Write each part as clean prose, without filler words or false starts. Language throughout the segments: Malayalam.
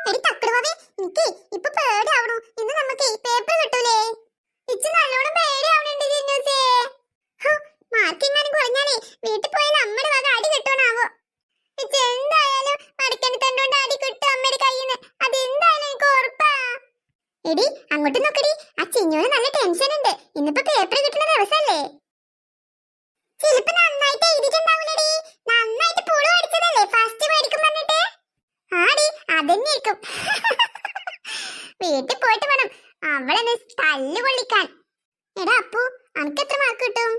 എടി തക്കടുവാവേ, എനിക്ക് ഇപ്പൊ പേടിയാവണു. ഇന്ന് നമുക്ക് ഈ പേപ്പർ കിട്ടൂലേ? ഇച്ച് നല്ലോണം പേടിയാവണുണ്ട് ജിന്നൂസേ. മാർക്ക് എങ്ങാനും കുറഞ്ഞാലേ വീട്ടിൽ പോയാൽ അമ്മയുടെ വക അടി കിട്ടുവാനാവോ? ഇച്ച് എന്തായാലും മടക്കണി തണ്ടോണ്ട് അടി കിട്ടും അമ്മയുടെ കയ്യിന്ന്. അതെന്തായാലും എനിക്ക് ഉറപ്പാ. എടി അങ്ങോട്ട് നോക്കടി, ആ ചിന്നൂന് നല്ല ടെൻഷൻ ഉണ്ട്. ഇന്നിപ്പോ പേപ്പർ കിട്ടുന്ന ദിവസല്ലേ? ചിലപ്പോ നന്നായിട്ട് എഴുതിട്ടുണ്ടാവൂലടി. നന്നായിട്ട് പൂള് പഠിച്ചതല്ലേ ഫസ്റ്റ് മേടിക്കും പറഞ്ഞിട്ട്. ആടി അതന്നെയായിരിക്കും. വീട്ടിൽ പോയിട്ട് വേണം അവളെന്നെ തല്ല് കൊള്ളിക്കാൻ. എടാ അപ്പു, അനക്ക് എത്ര മാർക്ക് കിട്ടും?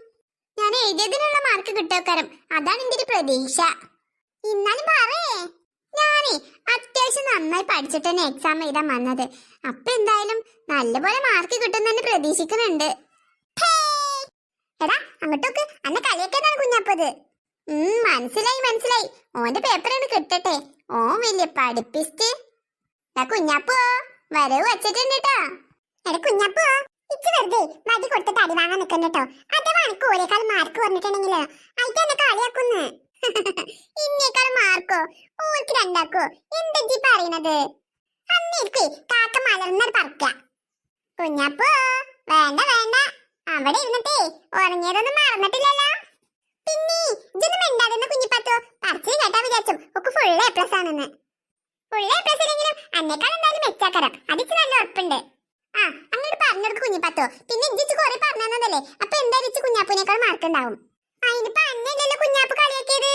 ഞാൻ എഴുതിയതിനുള്ള മാർക്ക് കിട്ടുവക്കാരം, അതാണ് എന്റെ ഒരു പ്രതീക്ഷ. ഇന്നാലും പറയേ, ഞാനേ അത്യാവശ്യം നന്നായി പഠിച്ചിട്ട് തന്നെ എക്സാം എഴുതാൻ വന്നത്. അപ്പൊ എന്തായാലും നല്ലപോലെ മാർക്ക് കിട്ടുമെന്ന് പ്രതീക്ഷിക്കുന്നുണ്ട്. എടാ അങ്ങോട്ടൊക്കെ അന്നെ കളിയാക്കാനാണ് കുഞ്ഞാപ്പത്. മനസ്സിലായി. ഓന്റെ പേപ്പറാണ് കിട്ടട്ടെ. ഓൻ വലിയ പഠിപ്പിസ്റ്റ്. കുഞ്ഞാപ്പോ വരവ് വച്ചിട്ടുണ്ട് കേട്ടോ. എടാ കുഞ്ഞാപ്പോ, ഇച്ച് വെറുതെ മടി കൊടുത്തിട്ട് അടി വാങ്ങാൻ നിൽക്കണ്ടോ. അഥവാ എനിക്ക് ഓരേക്കാൾ മാർക്ക് പറഞ്ഞിട്ടുണ്ടെങ്കിലോ അയക്ക് എന്നെ കളിയാക്കുന്നു. ഇന്നേക്കാൾ മാർക്കോ? ഓർക്ക് രണ്ടാക്കോ? എന്താ ഈ പറയണത്? അന്നേക്ക് കാക്ക മലർന്നത് പറക്ക. കുഞ്ഞാപ്പോ വേണ്ട, അവിടെ ഇരുന്നിട്ടേ ഉറങ്ങിയതൊന്നും മറന്നിട്ടില്ലല്ലോ. പിന്നെ ഇതൊന്നും മിണ്ടാതെന്ന് കുഞ്ഞിപ്പത്തോ പറിച്ചു കേട്ടാ വിചാരിച്ചു ഒക്കെ ഫുൾ എ പ്ലസ് ആണെന്ന്. ഫുൾ എ പ്ലസ് ഇല്ലെങ്കിലും അന്നേക്കാൾ എന്തായാലും മെച്ചാക്കരം, അതിച്ച് നല്ല ഉറപ്പുണ്ട്. അങ്ങോട്ട് പറഞ്ഞെടുക്ക് കുഞ്ഞിപ്പത്തോ. പിന്നെ ഇഞ്ചിച്ച് കുറെ പറഞ്ഞതല്ലേ, അപ്പൊ എന്തായാലും ഇച്ച് കുഞ്ഞാപ്പൂനേക്കാൾ മാർക്ക് ഉണ്ടാവും. അതിനിപ്പോ അന്നല്ലല്ലോ കുഞ്ഞാപ്പ് കളിയാക്കിയത്.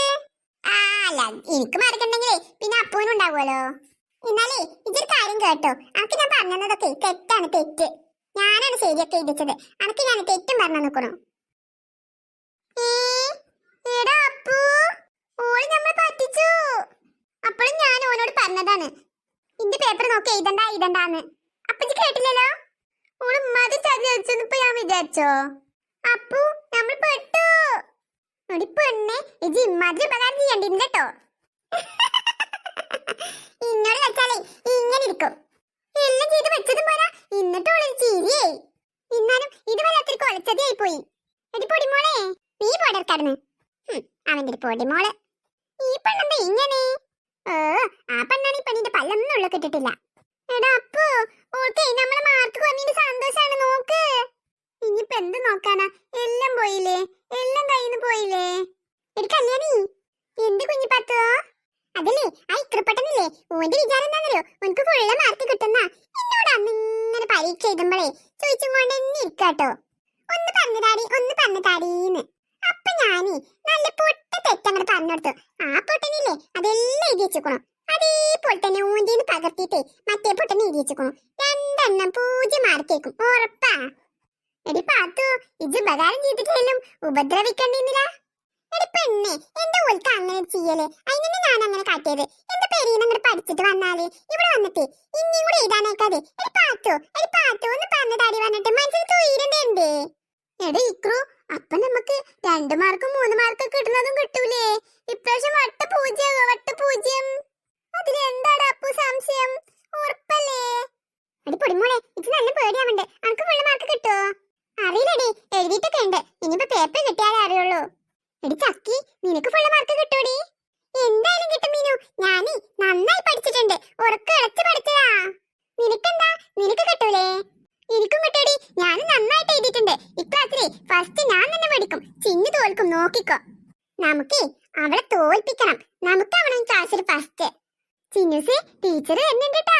അല്ല, എനിക്ക് മാർക്കുണ്ടെങ്കിലേ പിന്നെ അപ്പൂനും ഉണ്ടാവുമല്ലോ. എന്നാലേ ഇതൊരു കാര്യം കേട്ടോ, അനക്ക് ഞാൻ പറഞ്ഞതൊക്കെ തെറ്റാണ്, തെറ്റ്. ഞാനാണ് ശരിയൊക്കെ എഴുതിച്ചത്. അനക്ക് ഞാൻ തെറ്റും പറഞ്ഞു നിൽക്കണു. അപ്പോഴും ഞാൻ ഓനോട് പറഞ്ഞതാണ് ഇന്റെ പേപ്പർ നോക്കി എഴുതണ്ടാന്ന്. അപ്പൊ ഇത് കേട്ടില്ലല്ലോ. ഓള് ഉമ്മാതി ചതി വെച്ചെന്നിപ്പോ ഞാൻ വിചാരിച്ചോ? അപ്പു നമ്മൾ പെട്ടു. ഒരു പെണ്ണെ ഇത് ഇമ്മാതിരി ഉപകാരം ചെയ്യണ്ടിരുന്നു കേട്ടോ. ഇന്നോട് വെച്ചാലേ ഇങ്ങനെ ഇരിക്കും. എല്ലാം ചെയ്ത് വെച്ചതും പോരാ, എന്നിട്ട് ഓളൊരു ചിരിയായി. എന്നാലും ഇത് വല്ലാത്തൊരു കൊളച്ചതിയായി പോയി. എടി പൊടിമോളെ, നീ പോടർക്കടന്ന്. അവന്റെ ഒരു പൊടിമോള്. ഈ പെണ്ണെന്താ ഇങ്ങനെ? ആ പെണ്ണാണ് ഈ പെണ്ണിന്റെ പല്ലൊന്നും ഉള്ള കിട്ടിട്ടില്ല. എടാ അപ്പു, ഓൾക്കേ നമ്മളെ മാർക്ക് കുറഞ്ഞിട്ട് സന്തോഷാണ്. നോക്ക്. ഇനിയിപ്പോ എന്ത് നോക്കാനാ? എല്ലാം പോയില്ലേ, എല്ലാം കയ്യിന്ന് പോയില്ലേ. എടി കല്യാണി, എന്ത് കുഞ്ഞിപ്പത്തോ? അതല്ലേ ആ ഇക്കറപ്പെട്ടനില്ലേ, ഓന്റെ വിചാരം എന്താണെന്നറിയോ? ഓനക്ക് ഫുള്ള് മാർക്ക് കിട്ടുന്ന. എന്നോട് അന്നിങ്ങനെ പരീക്ഷ എഴുതുമ്പോഴേ ചോദിച്ചും കൊണ്ട് തന്നെ ഇരിക്കാട്ടോ, ഒന്ന് പറഞ്ഞു താടീന്ന്. അപ്പൊ ഞാനേ നല്ല പൊട്ട തെറ്റങ്ങോട്ട് പറഞ്ഞെടുത്തു. ആ പൊട്ടനില്ലേ അതെല്ലാം എഴുതി വെച്ചേക്കണു. അതേപോലെ തന്നെ ഊന്തിന്ന് പകർത്തിട്ടേ മറ്റേ പൊട്ടനെ എഴുതി വെച്ചേക്കണു. 2 0 മാർക്കേക്കും ഉറപ്പാ. എടി പാത്തു, ഇത് ഉപകാരം ചെയ്തിട്ടായാലും ഉപദ്രവിക്കണ്ടിന്നില്ല. എടി പെണ്ണെ, എന്റെ ഓൾക്ക് അങ്ങനെ ചെയ്യല്. അതിനെ ഞാൻ അങ്ങനെ കാട്ടിയത്. എന്റെ പെരീന്ന് അങ്ങോട്ട് പഠിച്ചിട്ട് വന്നാല് ഇവിടെ വന്നിട്ട് ഇനിയും കൂടെ എഴുതാനേക്കാതെ എടി പാത്തു ഒന്ന് പറഞ്ഞതാടി പറഞ്ഞിട്ട് മനസ്സിൽ തൊയിരണ്ടേ. എടി ഇക്രു, അപ്പൊ നമുക്ക് 2 മാർക്കും 3 മാർക്കും കിട്ടുന്നതും കിട്ടൂലേ? ഇപ്രാവശ്യം വട്ട പൂജ്യം. അതിലെന്താടാ അപ്പു സംശയം? ഉറപ്പല്ലേ? അടി പൊടിമോളെ, ഇത് നല്ല പേടിയാവുണ്ട്. അനക്ക് ഫുള്ള് മാർക്ക് കിട്ടോ? അറിയില്ലടി, എഴുതിയിട്ടൊക്കെ ഉണ്ട്. ഇനിയിപ്പോ പേപ്പർ കിട്ടിയാലേ അറിയുള്ളൂ. എടി ചക്കി, നിനക്ക് ഫുള്ള് മാർക്ക് കിട്ടൂടി? എന്തായാലും കിട്ടും മീനു. ഞാനേ നന്നായി പഠിച്ചിട്ടുണ്ട്, ഉറക്കെ ഇളച്ച് പഠിച്ചതാ. നിനക്കെന്താ, നിനക്ക് കിട്ടൂലേ? എനിക്കും കിട്ടൂടി, ഞാനും നന്നായിട്ട് എഴുതിയിട്ടുണ്ട്. ഇക്ലാസ്സിലെ ഫസ്റ്റ് ഞാൻ തന്നെ പഠിക്കും. ചിന്നു തോൽക്കും, നോക്കിക്കോ. നമുക്കേ അവളെ തോൽപ്പിക്കണം. നമുക്കാവണം ക്ലാസ്സിൽ ഫസ്റ്റ്. ചിന്നുസേ, ടീച്ചർ വരുന്നുണ്ട് കേട്ടാ.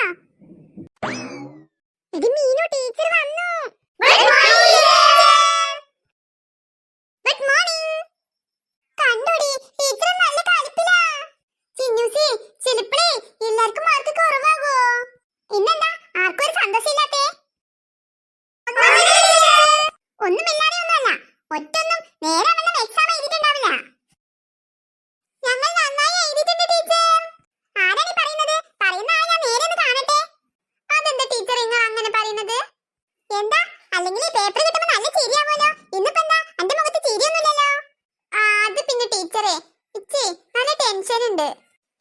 എടി മീനു, ടീച്ചർ വന്നു. Good morning. കണ്ടോടി, ടീച്ചർ നല്ല കളിപ്പിലാ. ചിന്നുസേ, ചിലപ്പോഴേ എല്ലാവർക്കും മാർക്ക് കുറവാകോ? ഇന്നെന്താ ആർക്കും ഒരു സന്തോഷമില്ലാത്തേ? ഒന്നുമില്ലാതെ ഒന്നുമല്ല, ഒറ്റൊന്നും നേരെ വന്ന എക്സാം എഴുതിയിട്ടുണ്ടാവില്ല. ഞങ്ങൾ നന്നായി എഴുതിയിട്ടുണ്ട് ടീച്ചർ. ആരാണ് പറയുന്നത്? പറയുന്ന ആളെ ഞാൻ നേരെ ഒന്ന് കാണട്ടെ. അതെന്താ ടീച്ചർ നിങ്ങൾ അങ്ങനെ പറയുന്നത്? എന്താ, അല്ലെങ്കിൽ ഈ പേപ്പർ കിട്ടുമ്പോ നല്ല ചിരിയാവുമല്ലോ. ഇന്നിപ്പോ എന്താ എന്റെ മുഖത്ത് ചിരിയൊന്നുമില്ലല്ലോ? അത് പിന്നെ ടീച്ചറെ, ഇച്ചേ നല്ല ടെൻഷൻ ഉണ്ട്.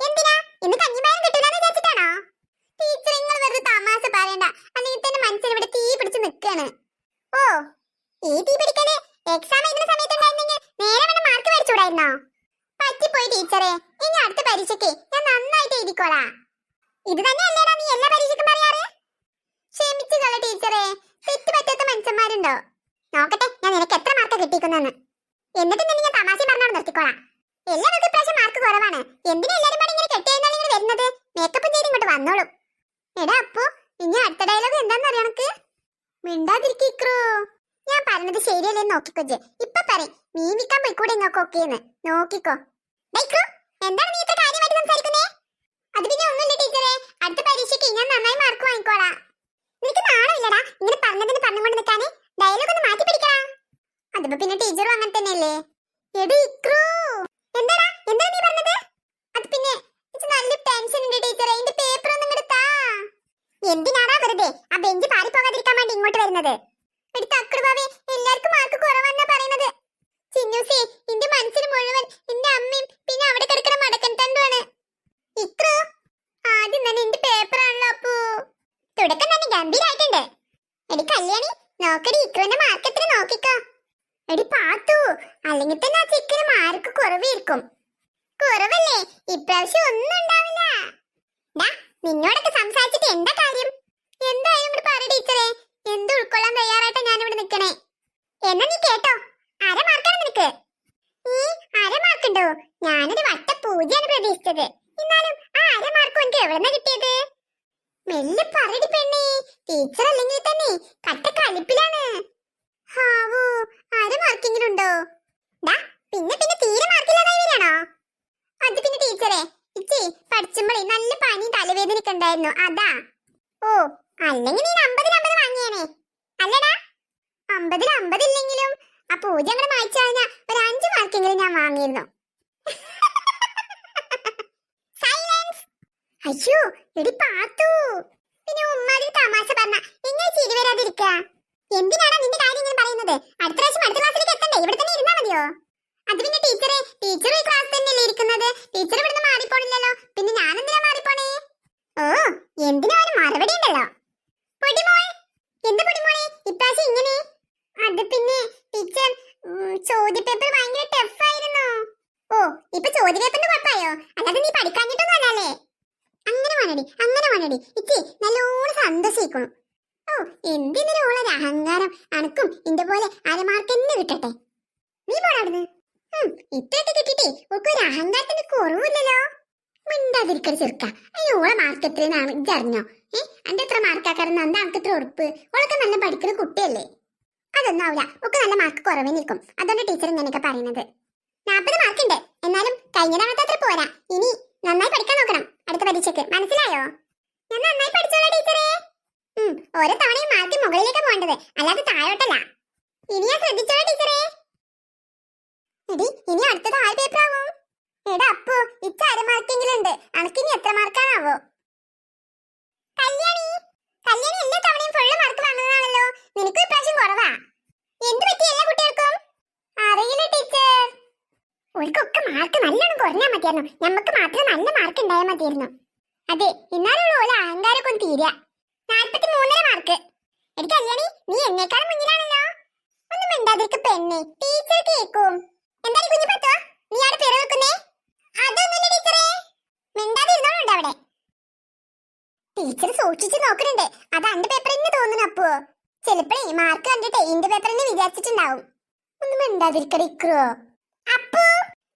എന്തിനാ? ഇന്ന് കഞ്ഞിമരം കിട്ടില്ലെന്ന് വിചാരിച്ചിട്ടാണോ? ടീച്ചർ നിങ്ങൾ വെറുതെ തമാശ പറയണ്ട, അല്ലെങ്കിൽ തന്നെ മനസ്സിൽ ഇവിടെ തീ പിടിച്ച് നിൽക്കാണ്. ഓ, ഈ തീ പിടിക്കല് എക്സാം എഴുതുന്ന സമയത്തുണ്ടായിരുന്നെങ്കിൽ നേരെ വന്ന മാർക്ക് മേടിച്ചൂടായിരുന്നോ? പറ്റിപ്പോയി ടീച്ചറെ. ഇനി അടുത്ത പരീക്ഷയ്ക്ക് ഞാൻ നന്നായിട്ട് എഴുതിക്കോളാം. ഇത് തന്നെയല്ലേടാ നീ ക്ഷമിച്ചുകള ടീച്ചറെ, തെറ്റ് പറ്റാത്ത മനുഷ്യന്മാരുണ്ടോ? നോക്കട്ടെ ഞാൻ നിനക്ക് എത്ര മാർക്ക് കിട്ടിക്കുന്നെന്ന്. എന്നിട്ട് നിന്നെ ഞാൻ തമാശ പറഞ്ഞോട് നിർത്തിക്കോളാം. എല്ലാവർക്കും ഇപ്രാവശ്യം മാർക്ക് കുറവാണ്. എന്തിനാ എല്ലാരും കൂടി ഇങ്ങനെ കെട്ടിയെന്നാലും ഇങ്ങനെ വരുന്നത്? മേക്കപ്പും ചെയ്ത് ഇങ്ങോട്ട് വന്നോളും. എടാ അപ്പു, ഇനി അടുത്ത ഡയലോഗ് എന്താന്ന് അറിയണക്ക്? മിണ്ടാതിരിക്കോ. ഞാൻ പറഞ്ഞത് ശരിയല്ലേ നോക്കിക്കോജ്. ഇപ്പൊ പറയും മീൻ വിൽക്കാൻ പോയിക്കൂടെ ഇങ്ങോക്കൊക്കെയെന്ന്. നോക്കിക്കോ. എന്താണ് നീ ഇത്ര കാര്യമായിട്ട് സംസാരിക്കുന്നേ? അത് പിന്നെ ഒന്നുമില്ല ടീച്ചറെ, അടുത്ത പരീക്ഷയ്ക്ക് ഞാൻ നന്നായി മാർക്ക് വാങ്ങിക്കോളാം. നിനക്ക് നാണമില്ലടാ ഇങ്ങനെ പറഞ്ഞതിന് പറഞ്ഞുകൊണ്ട് നിൽക്കാനേ? ഡയലോഗ് ഒന്ന് മാറ്റി പിടിക്കണം. അതിപ്പോ പിന്നെ ടീച്ചറും അങ്ങനെ തന്നെയല്ലേ. എടി ഇക്രു, എന്താടാ എന്താ നീ പറഞ്ഞത്? അത് പിന്നെ നല്ല ടെൻഷൻ ഉണ്ട് ടീച്ചറെ, എന്റെ പേപ്പർ ഒന്നും ഇങ്ങോട്ട് താ. എന്തിനാടാ വെറുതെ ആ ബെഞ്ച് പാറിപ്പോകാതിരിക്കാൻ വേണ്ടി ഇങ്ങോട്ട് വരുന്നത്? എടുത്ത് അക്രുഭാവേ, എല്ലാവർക്കും മാർക്ക് കുറവാന്നാ പറയുന്നത്. ചിന്നൂസേ, എന്റെ മനസ്സിന് മുഴുവൻ എന്റെ അമ്മയും പിന്നെ അവിടെ കിടക്കുന്ന മടക്കൻ തണ്ടുമാണ്. ഇക്രു, ആദ്യം തന്നെ എന്റെ പേപ്പർ ആണല്ലോ അപ്പു. തുടക്കം തന്നെ ഗംഭീരായിട്ടുണ്ട്. എടി കല്യാണി, നോക്കടി ഇക്രുവിന്റെ മാർക്ക് എത്ര നോക്കിക്കോ. എടി പാത്തു, അല്ലെങ്കിൽ തന്നെ ആ ചിക്കന് മാർക്ക് കുറവായിരിക്കും. കുറവല്ലേ? ഇപ്രാവശ്യം ഒന്നും ഉണ്ടാവില്ല. നിന്നോടൊക്കെ സംസാരിച്ചിട്ട് എന്താ കാര്യം? എന്തായാലും ഇവിടെ പറ ടീച്ചറെ, എന്ത് ഉൾക്കൊള്ളാൻ തയ്യാറായിട്ടാ ഞാനിവിടെ നിൽക്കണേ. എന്നാ നീ കേട്ടോ, അര മാർക്കാണ് നിനക്ക്. ഈ അര മാർക്കുണ്ടോ? ഞാനൊരു വട്ട പൂജയാണ് പ്രതീക്ഷിച്ചത്. എന്നാലും ആ അര മാർക്ക് എനിക്ക് എവിടെന്നാ കിട്ടിയത്? മെല്ലെ പറടി പെണ്ണേ, ടീച്ചർ അല്ലെങ്കിൽ തന്നെ കട്ട കലിപ്പിലാണ്. ഹാവൂ, അര മാർക്കെങ്കിലും ഉണ്ടോ? പിന്നെ പിന്നെ തീരെ മാർക്കില്ലാതായി വരാണോ? അത് പിന്നെ ടീച്ചറെ, ഇച്ചേ പഠിച്ചുമ്പോഴേ നല്ല പനിയും തലവേദനയൊക്കെ ഉണ്ടായിരുന്നു, അതാ. ഓ, അല്ലെങ്കിൽ നീ 50-50 വാങ്ങിയേനെ അല്ലടാ. 50-50 ഇല്ലെങ്കിലും ആ പൂജ അങ്ങനെ മായ്ച്ചു കഴിഞ്ഞാൽ ഒരു 5 മാർക്കെങ്കിലും ഞാൻ വാങ്ങിയിരുന്നു. സൈലൻസ്. അയ്യോ എടി പാത്തു, പിന്നെ ഉമ്മാതി തമാശ പറഞ്ഞ എങ്ങനെ ചിരി വരാതിരിക്ക? എന്തിനാണ് നിന്റെ കാര്യം ഇങ്ങനെ പറയുന്നത്? അടുത്ത പ്രാവശ്യം അടുത്ത ക്ലാസ്സിലേക്ക് എത്തണ്ടേ? ഇവിടെ തന്നെ ഇരുന്നാ മതിയോ? അത് പിന്നെ ടീച്ചറെ, ടീച്ചർ ഈ ക്ലാസ് തന്നെയല്ലേ ഇരിക്കുന്നത്? ടീച്ചർ ഇവിടുന്ന് മാറിപ്പോണില്ലല്ലോ, പിന്നെ ഞാൻ എന്തിനാ മാറിപ്പോണേ? ഓ, എന്തിനാ ഒരു മറുപടി ഉണ്ടല്ലോ. പൊടിമോൾ, എന്ത് പൊടിമോളെ ഇപ്രാവശ്യം ഇങ്ങനെ? അത് പിന്നെ ടീച്ചർ, ചോദ്യപേപ്പർ ഭയങ്കര ടഫ് ആയിരുന്നു. ഓ, ഇപ്പൊ ചോദ്യപേപ്പറിന്റെ കുഴപ്പമായോ? അല്ലാതെ നീ പഠിക്കാഞ്ഞിട്ടൊന്നും അല്ലല്ലേ? അങ്ങനെ വേണടി ഇച്ചി നല്ലോണം സന്തോഷിക്കണം. ഓ, എന്തിനൊരു അഹങ്കാരം. അനക്കും ഇന്റെ പോലെ അരമാർക്ക് തന്നെ കിട്ടട്ടെ. നീ പോടാടുന്ന്. ഇത്രയൊക്കെ കിട്ടിട്ടേ ഒരു അഹങ്കാരത്തിന്റെ കുറവില്ലല്ലോ. മിണ്ടാതിരിക്കൽ ചെറുക്ക. അയ്യോ, ഓളെ മാർക്ക് എത്രയെന്നാണ് ഇതറിഞ്ഞോ? അന്റെ എത്ര മാർക്കാക്കാരെന്ന് എന്താ അനക്ക് ഇത്ര ഉറപ്പ്? ഓളൊക്കെ നല്ല പഠിക്കുന്ന കുട്ടിയല്ലേ. അതൊന്നും ആവില്ല, ഒക്കെ നല്ല മാർക്ക് കുറവേ നിൽക്കും. അതുകൊണ്ട് ടീച്ചർ ഇങ്ങനെയൊക്കെ പറയുന്നത്. 40 മാർക്കുണ്ട്, എന്നാലും കഴിഞ്ഞ തവണത്തെ അത്ര പോരാ. ഇനി നന്നായി പഠിക്കാൻ നോക്കണം അടുത്ത പരീക്ഷയ്ക്ക്, മനസ്സിലായോ? ഞാൻ നന്നായി പഠിച്ചോളാം ടീച്ചറെ. ഓരോ തവണയും മാർക്ക് മുകളിലേക്ക് പോകേണ്ടത്, അല്ലാതെ താഴോട്ടല്ല. ഇനി ഞാൻ ശ്രദ്ധിച്ചോളാം ടീച്ചറെ. എടി, ഇനി അടുത്തത് ആൾ പേപ്പർ ആവും. എടാ അപ്പു, ഇച്ച അര മാർക്കെങ്കിലും ഉണ്ട്. അനക്കിനി എത്ര മാർക്കാണാവോ? കല്യാണി എല്ലാ തവണയും ഫുള്ള് മാർക്ക് വാങ്ങുന്നതാണല്ലോ. നിനക്ക് ഇപ്രാവശ്യം കുറവാ. എന്ത് പറ്റി എല്ലാ കുട്ടികൾക്കും? അറിയില്ല ടീച്ചർ. ഓർക്കൊക്കെ മാർക്ക് നല്ലോണം കുറഞ്ഞാ മതിയായിരുന്നു. നമുക്ക് മാത്രം നല്ല മാർക്ക് ഉണ്ടായാൽ മതിയായിരുന്നു. അതെ, ഇന്നാലുള്ള ഓല അഹങ്കാരമൊക്കെ ഒന്ന് തീരുക. 43.5 മാർക്ക്. എടി കല്യാണി, നീ എന്നേക്കാളും മുന്നിലാണല്ലോ. ഒന്നും മിണ്ടാതിരിക്ക പെണ്ണെ, ടീച്ചർ കേൾക്കും. എന്താ കുഞ്ഞു പത്തോ, നീ ആടെ പിറ വെക്കുന്നേ? അതൊന്നുമില്ല ടീച്ചറെ, മിണ്ടാതിരുന്നോളുണ്ട് അവിടെ. ടീച്ചർ സൂക്ഷിച്ച് നോക്കുന്നുണ്ട്. അത് അന്റെ പേപ്പർ തന്നെ തോന്നുന്നു അപ്പോ. ചിലപ്പോഴേ മാർക്ക് കണ്ടിട്ടേ ഇന്റെ പേപ്പർ തന്നെ വിചാരിച്ചിട്ടുണ്ടാവും. ഒന്നും മിണ്ടാതിരിക്കോ. അപ്പോ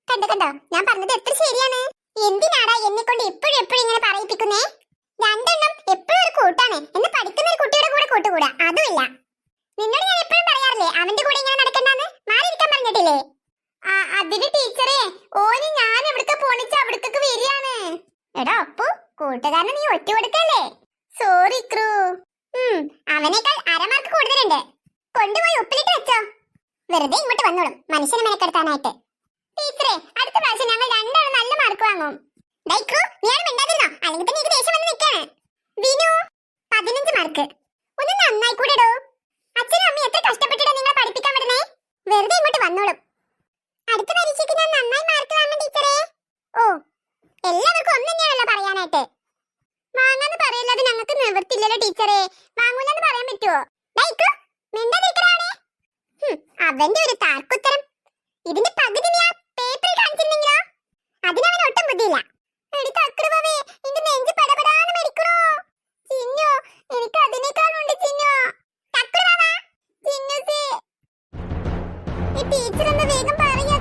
കണ്ടോ, ഞാൻ പറഞ്ഞത് എത്ര ശരിയാണ്. എന്തിനാടാ എന്നെ കൊണ്ട് എപ്പോഴും ഇങ്ങനെ പറയിപ്പിക്കുന്നേ? രണ്ടെണ്ണം എപ്പോഴും ഒരു കൂട്ടാണ്. എന്ന് പഠിക്കുന്ന ഒരു കുട്ടിയുടെ കൂടെ കൂട്ടുകൂടാ, അതുമില്ല. നിന്നോട് ഞാൻ എപ്പോഴും പറയാറില്ലേ അവന്റെ കൂടെ ഇങ്ങനെ നടക്കണ്ടെന്ന്? മാറിയിരിക്കാൻ പറഞ്ഞിട്ടില്ലേ? അതിന് ടീച്ചറെ, ഓന് ഞാൻ എവിടേക്ക് പോണിച്ച അവിടേക്ക് വരികയാണ്. എടാ അപ്പു, കൂട്ടുകാരനെ നീ ഒറ്റ കൊടുക്കല്ലേ? Sorry crew. അവനേക്കാൾ അരമാർക്ക് കൂടുതലുണ്ട്. കൊണ്ടുപോയി ഉപ്പിലിട്ട് വെച്ചോ. വെറുതെ ഇങ്ങോട്ട് വന്നോളും മനുഷ്യനെ മെനക്കെടുത്താനായിട്ട്. ടീച്ചറെ, അടുത്ത പ്രാവശ്യം ഞങ്ങൾ രണ്ടാളും നല്ല മാർക്ക് വാങ്ങും. ഡൈക്രൂ, നീ മിണ്ടാതിരുന്നോ? അല്ലെങ്കിൽ തന്നെ എനിക്ക് ദേഷ്യം വന്ന് നിൽക്കാണ്. വിനു, 15 മാർക്ക്. ഒന്ന് നന്നായി കൂടെടോ. അച്ഛനും അമ്മയും എത്ര കഷ്ടപ്പെട്ടിട്ടാ നിങ്ങളെ പഠിപ്പിക്കാൻ വിടണേ? വെറുതെ ഇങ്ങോട്ട് വന്നോളും. അടുത്ത പരീക്ഷയ്ക്ക് ഞാൻ നന്നായി മാർക്ക് വാങ്ങും ടീച്ചറെ. ഓ, എല്ലാവർക്കും ഒന്ന് തന്നെയാണല്ലോ പറയാനായിട്ട്. വാങ്ങാന്ന് പറയല്ലാതെ ഞങ്ങൾക്ക് നിവൃത്തില്ലല്ലോ ടീച്ചറെ. വാങ്ങൂലെന്ന് പറയാൻ പറ്റുമോ? അവന്റെ ഒരു താർക്കുത്തരം. ഇതിന്റെ പകുതി നീ ആ പേപ്പറിൽ കാണിച്ചിരുന്നെങ്കിലോ? അതിനവൻ ഒട്ടും ബുദ്ധിയില്ല. എടി തക്രവേ, എന്റെ നെഞ്ച് പടപടാന്ന് മരിക്കണോ? ചിന്നു, എനിക്ക് അതിനേക്കാൾ ഈ ടീച്ചർ എന്താ വേഗം പറയാ